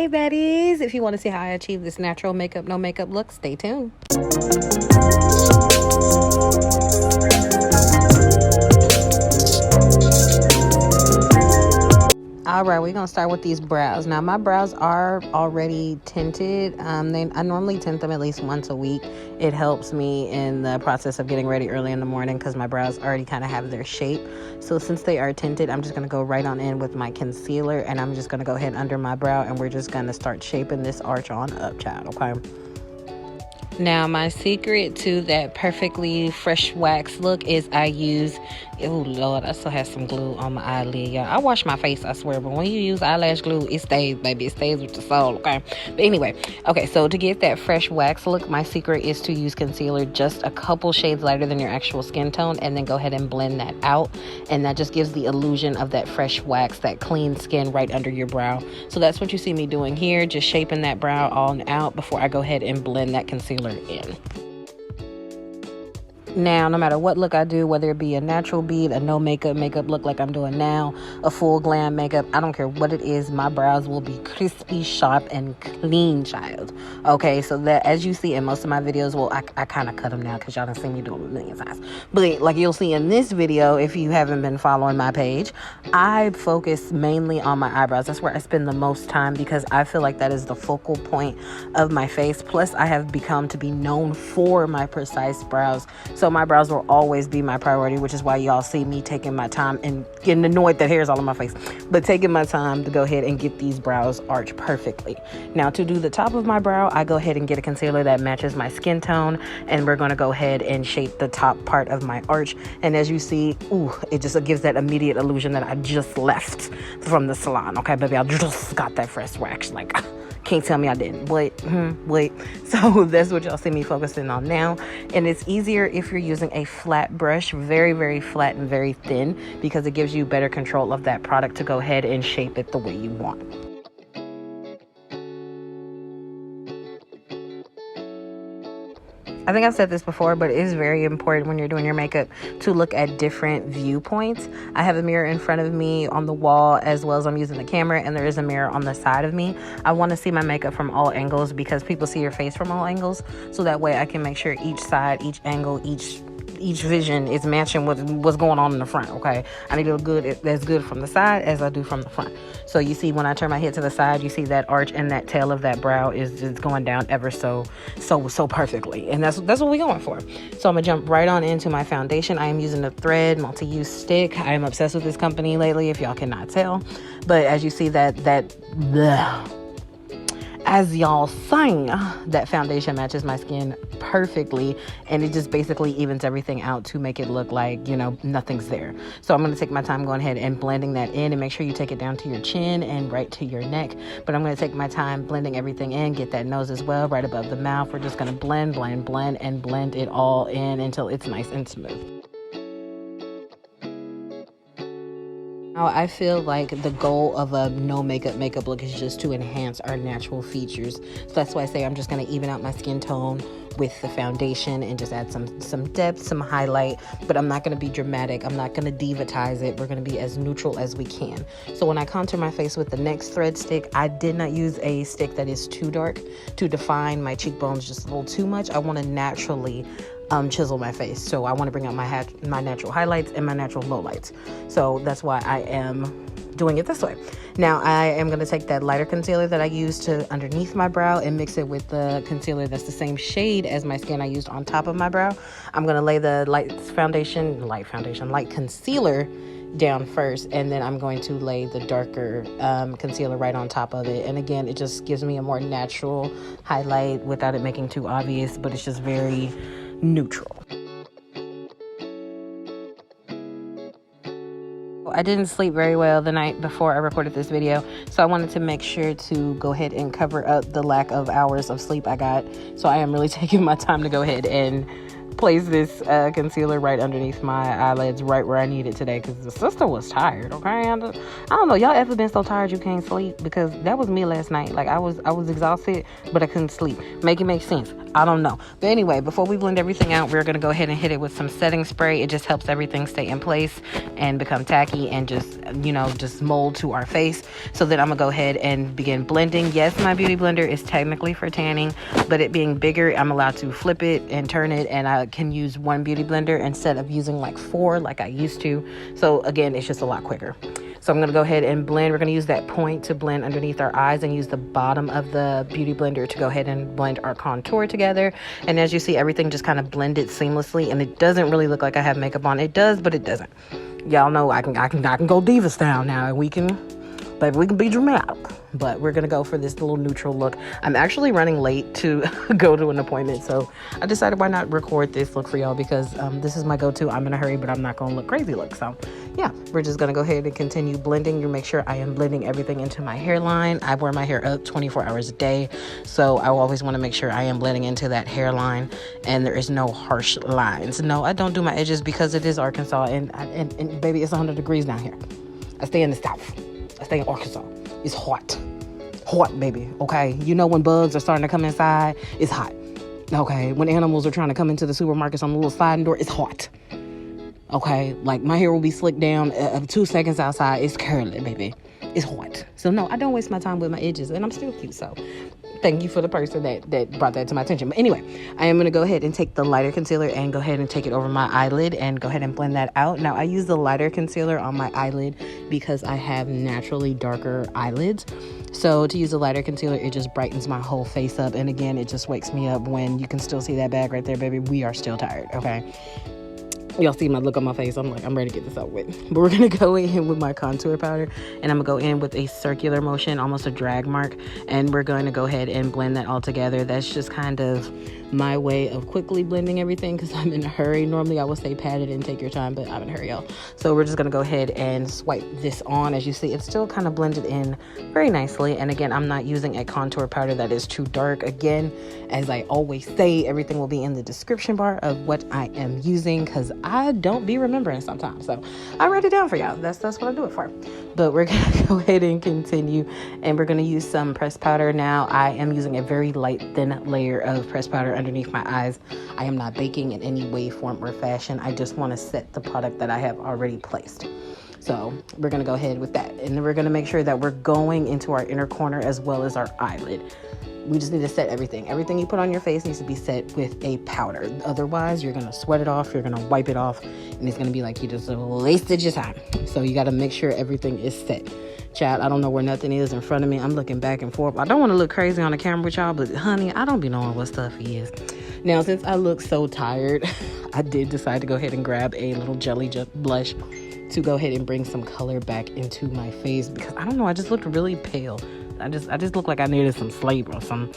baddies. If you want to see how I achieve this natural makeup, no makeup look, stay tuned. All right, we're gonna start with these brows. Now my brows are already tinted. I normally tint them at least once a week. It helps me in the process of getting ready early in the morning because my brows already kind of have their shape. So since they are tinted, I'm just gonna go right on in with my concealer, and I'm just gonna go ahead under my brow, and we're just gonna start shaping this arch on up, child. Okay. Now, my secret to that perfectly fresh wax look is I use, oh Lord, I still have some glue on my eyelid, y'all. I wash my face, I swear, but when you use eyelash glue, it stays, baby. It stays with the soul, okay? But anyway, okay, so to get that fresh wax look, my secret is to use concealer just a couple shades lighter than your actual skin tone, and then go ahead and blend that out, and that just gives the illusion of that fresh wax, that clean skin right under your brow. So that's what you see me doing here, just shaping that brow on out before I go ahead and blend that concealer in. Now, no matter what look I do, whether it be a natural bead, a no makeup look like I'm doing now, a full glam makeup, I don't care what it is, my brows will be crispy, sharp, and clean, child. Okay, so that, as you see in most of my videos, well, I kind of cut them now because y'all done seen me do them a million times. But like you'll see in this video, if you haven't been following my page, I focus mainly on my eyebrows. That's where I spend the most time because I feel like that is the focal point of my face. Plus, I have become to be known for my precise brows. So my brows will always be my priority, which is why y'all see me taking my time and getting annoyed that hair's all on my face, but taking my time to go ahead and get these brows arch perfectly. Now, to do the top of my brow, I go ahead and get a concealer that matches my skin tone, and we're going to go ahead and shape the top part of my arch. And as you see, ooh, it just gives that immediate illusion that I just left from the salon. Okay, baby, I just got that fresh wax. Like, can't tell me I didn't. But so that's what y'all see me focusing on now. And it's easier if you're using a flat brush, very, very flat and very thin, because it gives you better control of that product to go ahead and shape it the way you want. I think I've said this before, but it is very important when you're doing your makeup to look at different viewpoints. I have a mirror in front of me on the wall, as well as I'm using the camera, and there is a mirror on the side of me. I want to see my makeup from all angles because people see your face from all angles. So that way I can make sure each side, each angle, each vision is matching what's going on in the front. Okay, I need to look good as good from the side as I do from the front. So you see, when I turn my head to the side, you see that arch and that tail of that brow is just going down ever so perfectly, and that's what we're going for. So I'm gonna jump right on into my foundation. I am using a Thread multi-use stick. I am obsessed with this company lately, if y'all cannot tell. But as you see as y'all sing, that foundation matches my skin perfectly, and it just basically evens everything out to make it look like, you know, nothing's there. So I'm going to take my time going ahead and blending that in, and make sure you take it down to your chin and right to your neck. But I'm going to take my time blending everything in, get that nose as well, right above the mouth. We're just going to blend it all in until it's nice and smooth. I feel like the goal of a no makeup look is just to enhance our natural features. So that's why I say I'm just going to even out my skin tone with the foundation and just add some depth, some highlight, but I'm not going to be dramatic. I'm not going to divatize it. We're going to be as neutral as we can. So when I contour my face with the NYX Thread stick, I did not use a stick that is too dark to define my cheekbones just a little too much. I want to naturally chisel my face. So I want to bring out my natural highlights and my natural lowlights. So that's why I am doing it this way. Now I am going to take that lighter concealer that I used to underneath my brow and mix it with the concealer that's the same shade as my skin I used on top of my brow. I'm going to lay the light concealer down first, and then I'm going to lay the darker concealer right on top of it. And again, it just gives me a more natural highlight without it making too obvious, but it's just very neutral. I didn't sleep very well the night before I recorded this video, so I wanted to make sure to go ahead and cover up the lack of hours of sleep I got. So I am really taking my time to go ahead and place this concealer right underneath my eyelids, right where I need it today, because the sister was tired. Okay, I don't know, y'all ever been so tired you can't sleep? Because that was me last night. Like, I was exhausted, but I couldn't sleep. Make it make sense. I don't know. But anyway, before we blend everything out, we're gonna go ahead and hit it with some setting spray. It just helps everything stay in place and become tacky and just mold to our face. So then I'm gonna go ahead and begin blending. Yes, my beauty blender is technically for tanning, but it being bigger, I'm allowed to flip it and turn it, and I can use one beauty blender instead of using like 4 like I used to. So again, it's just a lot quicker. So I'm going to go ahead and blend. We're going to use that point to blend underneath our eyes and use the bottom of the beauty blender to go ahead and blend our contour together. And as you see, everything just kind of blended seamlessly, and it doesn't really look like I have makeup on. It does, but it doesn't. Y'all know I can go diva style now, and we can be dramatic. But we're gonna go for this little neutral look. I'm actually running late to go to an appointment, so I decided why not record this look for y'all, because this is my go-to. I'm in a hurry, but I'm not gonna look crazy look. So yeah, we're just gonna go ahead and continue blending. You make sure I am blending everything into my hairline. I wear my hair up 24 hours a day, so I always want to make sure I am blending into that hairline and there is no harsh lines. No, I don't do my edges because it is Arkansas, and baby, it's 100 degrees down here. I stay in the South. I stay in Arkansas. It's hot, baby. Okay, you know when bugs are starting to come inside, it's hot. Okay, when animals are trying to come into the supermarkets on the little sliding door, it's hot. Okay, like my hair will be slicked down 2 seconds outside. It's curly, baby. It's hot. So no, I don't waste my time with my edges, and I'm still cute. So thank you for the person that brought that to my attention. But anyway, I am going to go ahead and take the lighter concealer and go ahead and take it over my eyelid and go ahead and blend that out. Now, I use the lighter concealer on my eyelid because I have naturally darker eyelids. So to use the lighter concealer, it just brightens my whole face up. And again, it just wakes me up when you can still see that bag right there, baby. We are still tired, okay? Y'all see my look on my face. I'm ready to get this over with. But we're going to go in with my contour powder. And I'm going to go in with a circular motion, almost a drag mark. And we're going to go ahead and blend that all together. That's just kind of my way of quickly blending everything because I'm in a hurry. Normally, I would say pat it and take your time, but I'm in a hurry, y'all. So we're just going to go ahead and swipe this on. As you see, it's still kind of blended in very nicely. And again, I'm not using a contour powder that is too dark. Again, as I always say, everything will be in the description bar of what I am using because I don't be remembering sometimes. So I write it down for y'all. That's what I do it for. But we're going to go ahead and continue, and we're going to use some pressed powder. Now, I am using a very light, thin layer of pressed powder underneath my eyes. I am not baking in any way, form, or fashion. I just want to set the product that I have already placed. So we're going to go ahead with that. And then we're going to make sure that we're going into our inner corner as well as our eyelid. We just need to set everything. Everything you put on your face needs to be set with a powder. Otherwise, you're going to sweat it off. You're going to wipe it off. And it's going to be like you just wasted your time. So you got to make sure everything is set. Child, I don't know where nothing is in front of me. I'm looking back and forth. I don't want to look crazy on the camera with y'all, but honey, I don't be knowing what stuff is. Now, since I look so tired, I did decide to go ahead and grab a little jelly blush to go ahead and bring some color back into my face because I don't know, I just looked really pale. I just look like I needed some sleep or some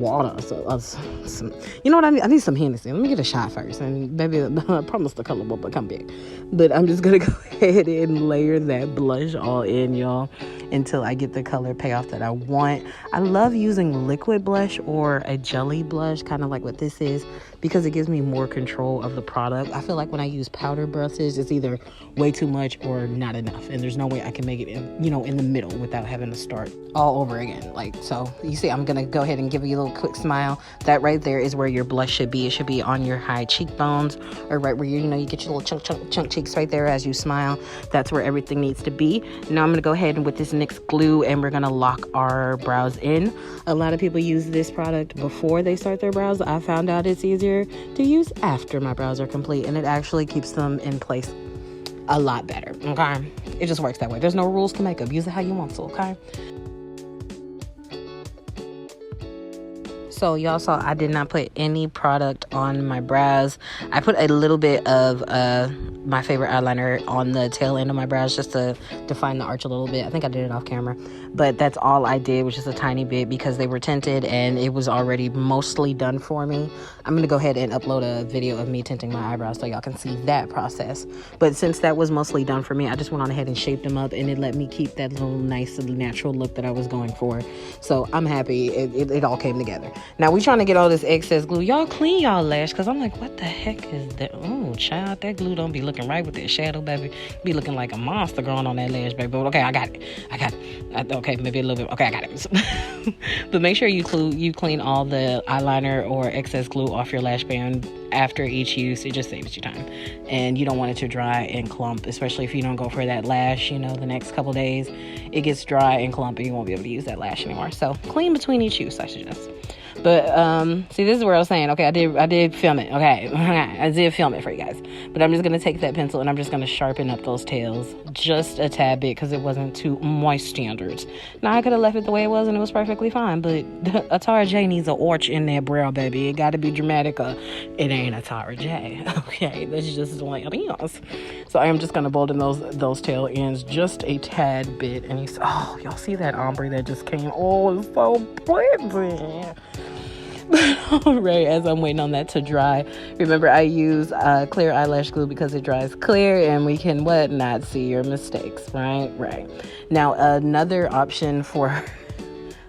water or some, you know what I need? I need some Hennessy. Let me get a shot first, and maybe I promise the color will become big. But I'm just gonna go ahead and layer that blush all in, y'all, until I get the color payoff that I want. I love using liquid blush or a jelly blush, kind of like what this is, because it gives me more control of the product. I feel like when I use powder brushes, it's either way too much or not enough, and there's no way I can make it in the middle without having to start all over again. Like, so you see, I'm gonna go ahead and give you a little quick smile. That right there is where your blush should be. It should be on your high cheekbones, or right where you get your little chunk cheeks right there as you smile. That's where everything needs to be. Now I'm gonna go ahead and with this NYX glue, and we're gonna lock our brows in. A lot of people use this product before they start their brows. I found out it's easier to use after my brows are complete, and it actually keeps them in place a lot better. Okay, it just works that way. There's no rules to makeup. Use it how you want to. Okay. So y'all saw I did not put any product on my brows. I put a little bit of my favorite eyeliner on the tail end of my brows just to define the arch a little bit. I think I did it off camera, but that's all I did, was just a tiny bit because they were tinted and it was already mostly done for me. I'm gonna go ahead and upload a video of me tinting my eyebrows so y'all can see that process. But since that was mostly done for me, I just went on ahead and shaped them up, and it let me keep that little nice natural look that I was going for. So I'm happy it all came together. Now we trying to get all this excess glue. Y'all clean y'all lash because I'm like, what the heck is that? Oh, child, that glue don't be looking right with that shadow, baby. Be looking like a monster growing on that lash, baby. But okay, I got it. Okay, maybe a little bit. Okay, I got it. But make sure you clean all the eyeliner or excess glue off your lash band after each use. It just saves you time, and you don't want it to dry and clump, especially if you don't go for that lash, the next couple days. It gets dry and clumpy, you won't be able to use that lash anymore. So clean between each use, I suggest. But see, this is where I was saying, okay, I did film it. Okay, I did film it for you guys. But I'm just gonna take that pencil and I'm just gonna sharpen up those tails just a tad bit because it wasn't to my standards. Now I could have left it the way it was and it was perfectly fine. But a Tara J needs an arch in that brow, baby. It got to be dramatic. It ain't a Tara J. Okay, that's just the way it is. So I am just gonna bolden those tail ends just a tad bit. And y'all see that ombre that just came? Oh, it's so pretty. Right, as I'm waiting on that to dry, remember I use clear eyelash glue because it dries clear and we can not see your mistakes. Right. Now another option for a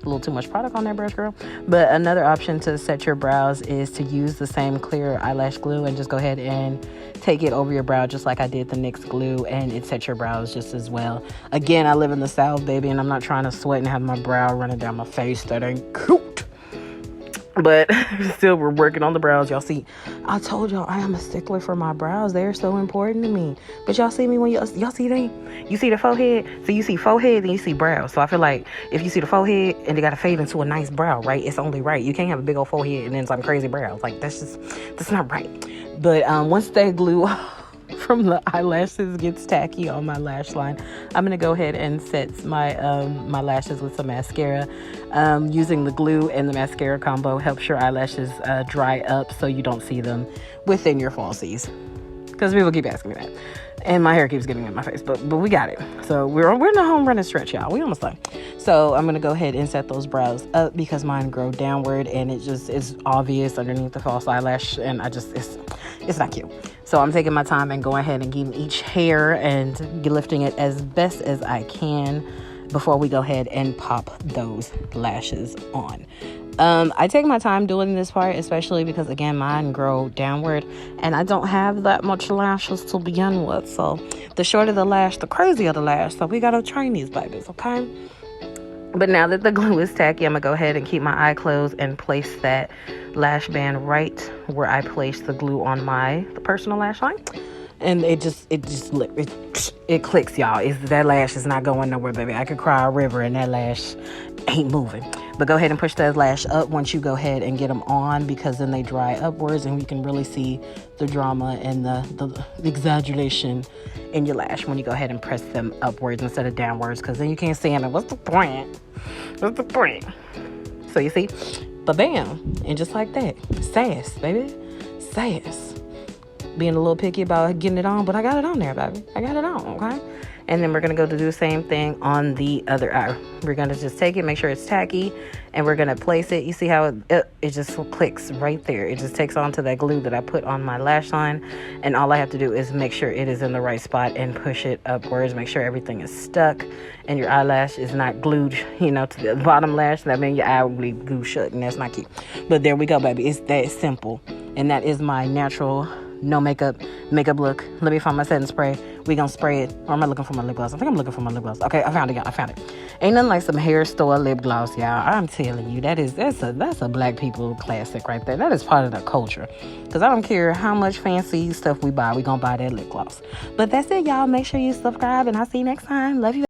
little too much product on that brush, girl, but another option to set your brows is to use the same clear eyelash glue and just go ahead and take it over your brow just like I did the NYX glue, and it sets your brows just as well. Again, I live in the South, baby, and I'm not trying to sweat and have my brow running down my face. That ain't cute. But still, we're working on the brows. Y'all see, I told y'all I am a stickler for my brows. They're so important to me. But y'all see me when y'all see them? You see the forehead? So you see forehead and you see brows. So I feel like if you see the forehead and they got to fade into a nice brow, right? It's only right. You can't have a big old forehead and then some crazy brows. Like, that's not right. But once that glue from the eyelashes gets tacky on my lash line, I'm gonna go ahead and set my my lashes with some mascara. Using the glue and the mascara combo helps your eyelashes dry up so you don't see them within your falsies, because people keep asking me that and my hair keeps getting in my face, but we got it. So we're in the home running stretch, y'all. We almost done. So I'm gonna go ahead and set those brows up because mine grow downward and it just is obvious underneath the false eyelash, and it's not cute. So I'm taking my time and going ahead and getting each hair and lifting it as best as I can before we go ahead and pop those lashes on. I take my time doing this part, especially because, again, mine grow downward and I don't have that much lashes to begin with. So the shorter the lash, the crazier the lash. So we got to train these babies, okay? But now that the glue is tacky, I'm going to go ahead and keep my eye closed and place that lash band right where I place the glue on the personal lash line. And it clicks, y'all. That lash is not going nowhere, baby. I could cry a river and that lash ain't moving. But go ahead and push that lash up once you go ahead and get them on, because then they dry upwards and you can really see the drama and the exaggeration in your lash when you go ahead and press them upwards instead of downwards, because then you can't see them. And what's the point? So you see, but bam, and just like that, sass, baby, sass. Being a little picky about getting it on, but I got it on there, baby. I got it on, okay? And then we're going to go to do the same thing on the other eye. We're going to just take it, make sure it's tacky, and we're going to place it. You see how it just clicks right there. It just takes onto that glue that I put on my lash line, and all I have to do is make sure it is in the right spot and push it upwards. Make sure everything is stuck and your eyelash is not glued, to the bottom lash. That means your eye will be glued shut, and that's not cute. But there we go, baby. It's that simple, and that is my natural no makeup look. Let me find my setting spray. We gonna spray it. Or am I looking for my lip gloss? I think I'm looking for my lip gloss. Okay, I found it, y'all. I found it. Ain't nothing like some hair store lip gloss, y'all. I'm telling you, that's a black people classic right there. That is part of the culture. Because I don't care how much fancy stuff we buy, we gonna buy that lip gloss. But that's it, y'all. Make sure you subscribe, and I'll see you next time. Love you.